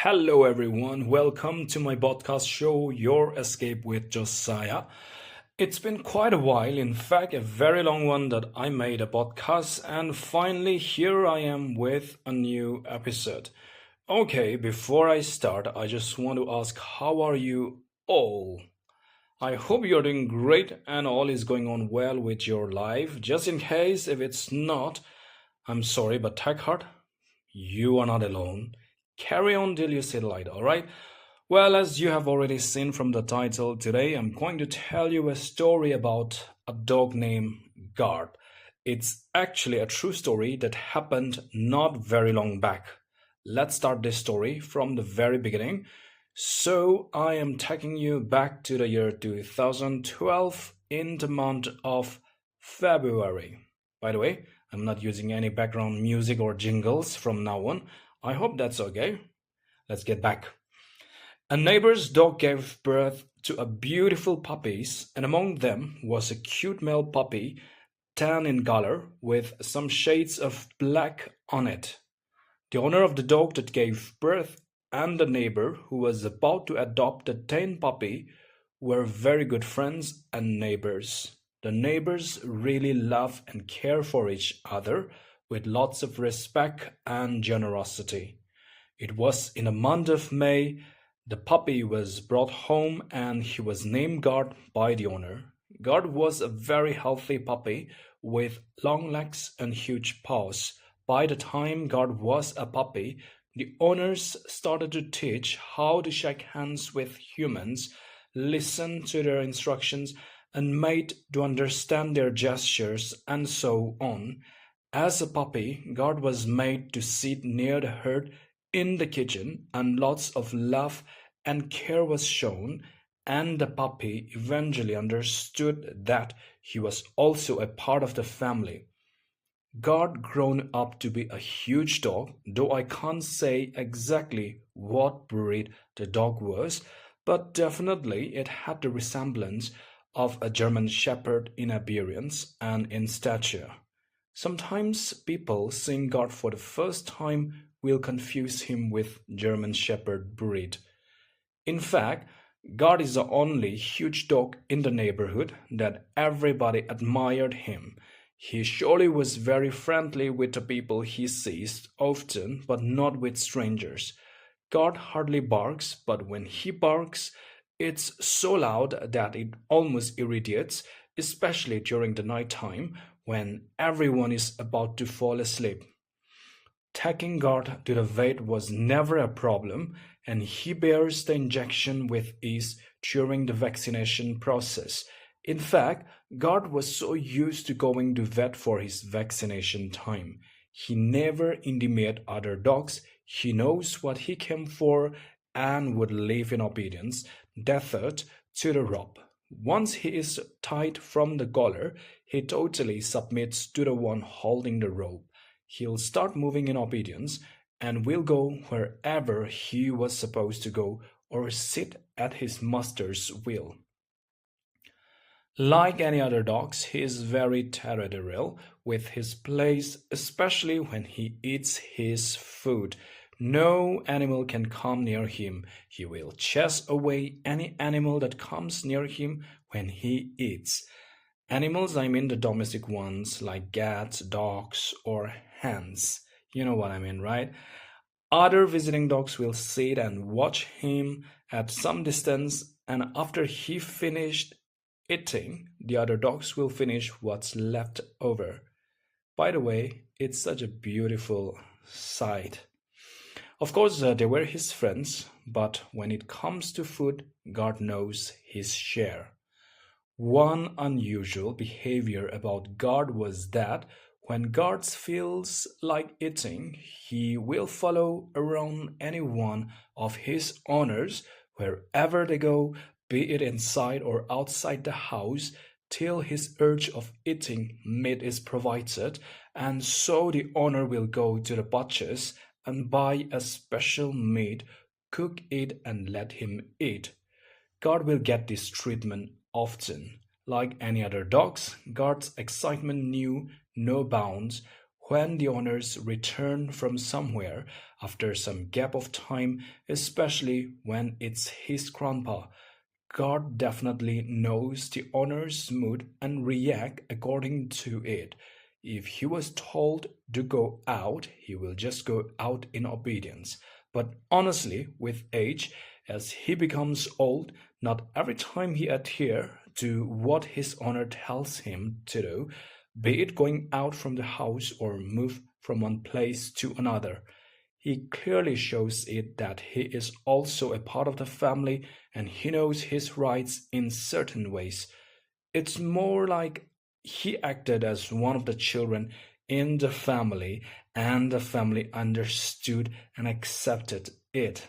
Hello, everyone. Welcome to my podcast show, Your Escape with Josiah. It's been quite a while, in fact, a very long one that I made a podcast, and finally, here I am with a new episode. Okay, before I start, I just want to ask, how are you all? I hope you're doing great and all is going on well with your life. Just in case if it's not, I'm sorry, but take heart, you are not alone. Carry on till you see the light, alright? Well, as you have already seen from the title, today I'm going to tell you a story about a dog named Guard. It's actually a true story that happened not very long back. Let's start this story from the very beginning. So, I am taking you back to the year 2012 in the month of February. By the way, I'm not using any background music or jingles from now on. I hope that's okay. Let's get back. A neighbor's dog gave birth to a beautiful puppies, and among them was a cute male puppy, tan in color, with some shades of black on it. The owner of the dog that gave birth and the neighbor who was about to adopt the tame puppy were very good friends and neighbors. The neighbors really love and care for each other with lots of respect and generosity. It was in the month of May. The puppy was brought home and he was named Guard by the owner. Guard was a very healthy puppy with long legs and huge paws. By the time Guard was a puppy, the owners started to teach how to shake hands with humans, listen to their instructions, and made to understand their gestures, and so on. As a puppy, Guard was made to sit near the herd in the kitchen, and lots of love and care was shown, and the puppy eventually understood that he was also a part of the family. Guard grown up to be a huge dog, though I can't say exactly what breed the dog was, but definitely it had the resemblance of a German Shepherd in appearance and in stature. Sometimes people seeing Guard for the first time will confuse him with German Shepherd breed. In fact, God is the only huge dog in the neighborhood that everybody admired him. He surely was very friendly with the people he sees often, but not with strangers. God hardly barks, but when he barks, it's so loud that it almost irritates, especially during the night time when everyone is about to fall asleep. Taking Guard to the vet was never a problem, and he bears the injection with ease during the vaccination process. In fact, Guard was so used to going to vet for his vaccination time. He never intimate other dogs. He knows what he came for and would live in obedience, tethered to the rope. Once he is tied from the collar, he totally submits to the one holding the rope. He'll start moving in obedience and will go wherever he was supposed to go or sit at his master's will. Like any other dogs, he is very territorial with his place, especially when he eats his food. No animal can come near him. He will chase away any animal that comes near him when he eats. Animals, I mean the domestic ones like cats, dogs, or hens. You know what I mean, right? Other visiting dogs will sit and watch him at some distance, and after he finished eating, the other dogs will finish what's left over. By the way, it's such a beautiful sight. Of course, they were his friends, but when it comes to food, God knows his share. One unusual behavior about Guard was that when Guard feels like eating, he will follow around any one of his owners wherever they go, be it inside or outside the house, till his urge of eating meat is provided, and so the owner will go to the butcher's and buy a special meat, cook it, and let him eat. Guard will get this treatment often. Like any other dogs, Guard's excitement knew no bounds. when the owners return from somewhere after some gap of time, especially when it's his grandpa. God definitely knows the owner's mood and react according to it. If he was told to go out, he will just go out in obedience. But honestly, with age, as he becomes old, not every time he adhere to what his owner tells him to do, be it going out from the house or move from one place to another. He clearly shows it that he is also a part of the family and he knows his rights in certain ways. It's more like he acted as one of the children in the family and the family understood and accepted it.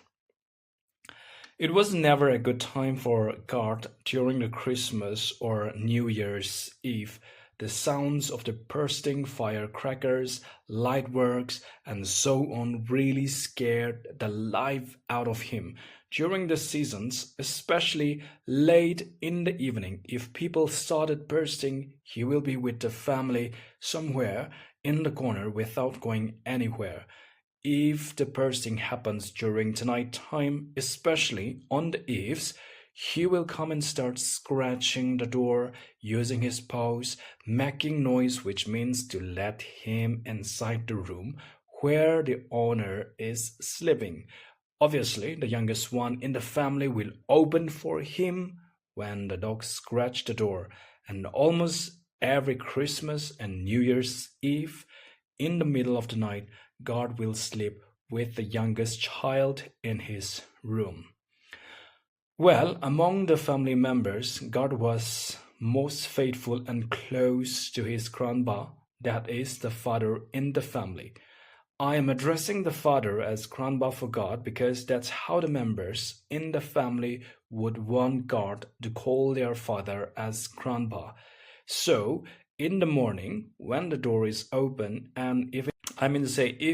It was never a good time for God during the Christmas or New Year's Eve. The sounds of the bursting firecrackers, lightworks, and so on really scared the life out of him. During the seasons, especially late in the evening, if people started bursting, he will be with the family somewhere in the corner without going anywhere. If the bursting happens during the night time, especially on the eaves, he will come and start scratching the door using his paws, making noise, which means to let him inside the room where the owner is sleeping. Obviously, the youngest one in the family will open for him when the dog scratch the door, and almost every Christmas and New Year's Eve, in the middle of the night, God will sleep with the youngest child in his room. Well, among the family members, God was most faithful and close to his grandpa, that is, the father in the family. I am addressing the father as grandpa for God because that's how the members in the family would want God to call their father as grandpa. So, in the morning, when the door is open, and if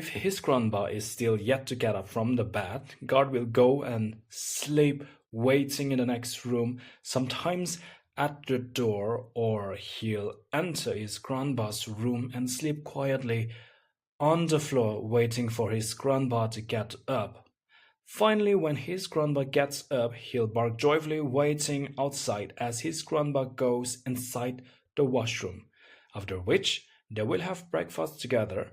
his grandpa is still yet to get up from the bed, God will go and sleep waiting in the next room, sometimes at the door, or he'll enter his grandpa's room and sleep quietly on the floor waiting for his grandpa to get up. Finally, when his grandpa gets up, he'll bark joyfully waiting outside as his grandpa goes inside the washroom, after which they will have breakfast together.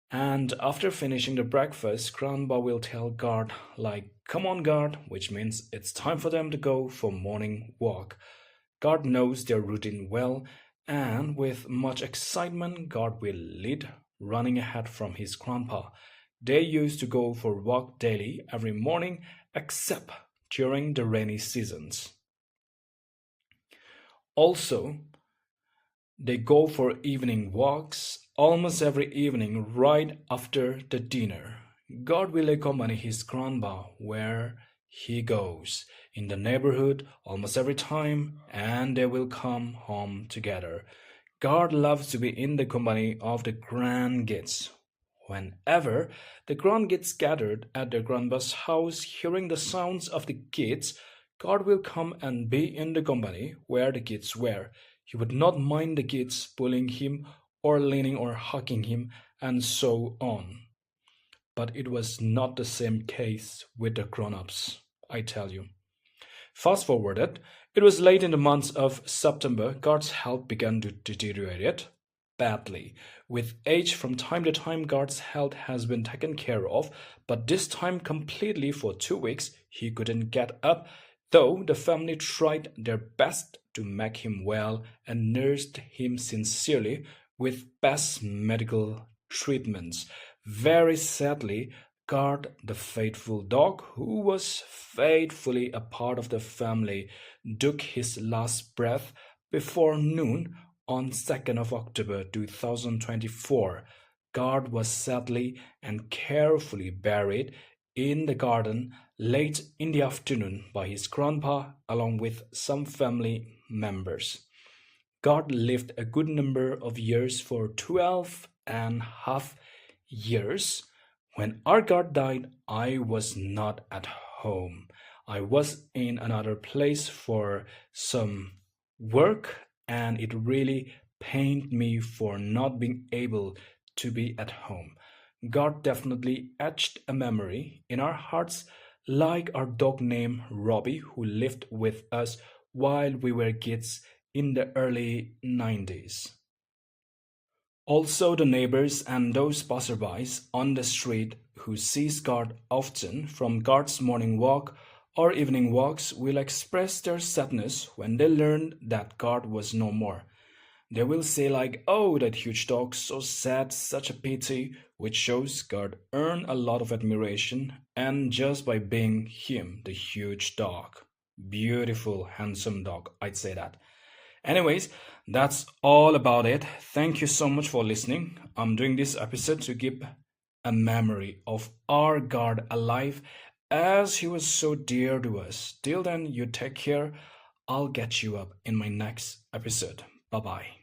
And after finishing the breakfast, grandpa will tell God, like, come on, God, which means it's time for them to go for morning walk. God knows their routine well, and with much excitement, God will lead, running ahead from his grandpa. They used to go for walk daily every morning, except during the rainy seasons. Also, they go for evening walks almost every evening right after the dinner. God will accompany his grandpa where he goes in the neighborhood almost every time, and they will come home together. God loves to be in the company of the grandkids. Whenever the grandkids gathered at their grandpa's house, hearing the sounds of the kids, God will come and be in the company where the kids were. He would not mind the kids pulling him or leaning or hugging him and so on. But it was not the same case with the grown-ups, I tell you. Fast forwarded, it was late in the month of September, God's health began to deteriorate badly. With age, from time to time, God's health has been taken care of, but this time completely for 2 weeks, he couldn't get up, though the family tried their best to make him well and nursed him sincerely with best medical treatments. Very sadly, God, the faithful dog, who was faithfully a part of the family, took his last breath before noon on 2nd of October 2024. God was sadly and carefully buried in the garden late in the afternoon by his grandpa along with some family members. God lived a good number of years for 12.5 years. When our God died, I was not at home. I was in another place for some work, and it really pained me for not being able to be at home. God definitely etched a memory in our hearts, like our dog named Robbie, who lived with us while we were kids in the early 90s. Also, the neighbors and those passerbys on the street who sees God often from God's morning walk or evening walks will express their sadness when they learn that God was no more. They will say like, "Oh, that huge dog, so sad, such a pity," which shows God earned a lot of admiration and just by being him, the huge dog. Beautiful, handsome dog, I'd say that. Anyways, that's all about it. Thank you so much for listening. I'm doing this episode to keep a memory of our God alive as he was so dear to us. Till then, you take care. I'll get you up in my next episode. Bye bye.